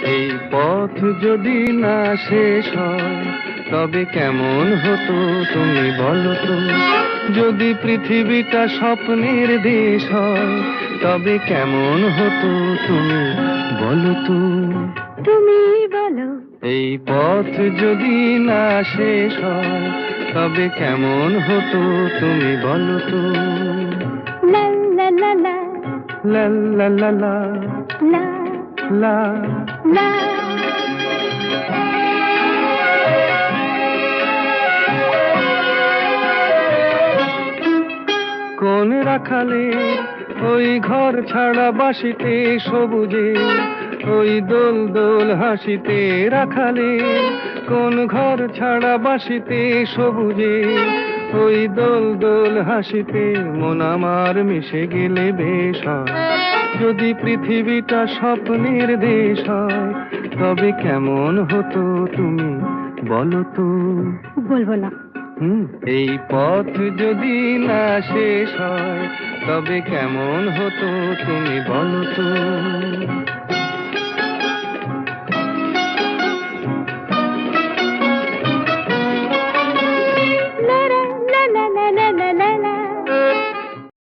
এই পথ যদি না শেষ হয় তবে কেমন হতো তুমি বলো তো। যদি পৃথিবীটা স্বপ্নের দেশ হয় তবে কেমন হতো তুমি বলো তো। তুমি বলো। এই পথ যদি না শেষ হয় তবে কেমন হতো তুমি বলো তো। লা লা লা লা লা লা লা লা লা লা। লা। কোন রাখালে ওই ঘর ছাড়া বাসিতে সবুজে, ওই দোল দোল হাসিতে রাখালে। কোন ঘর ছাড়া বাসিতে সবুজে, ওই দোল দোল হাসিতে মন আমার মিশে গেলে বেশ হয়। যদি পৃথিবীটা স্বপ্নের দেশ হয় তবে কেমন হতো তুমি বলো তো। বলবো না। এই পথ যদি না শেষ হয় তবে কেমন হতো তুমি বলো তো।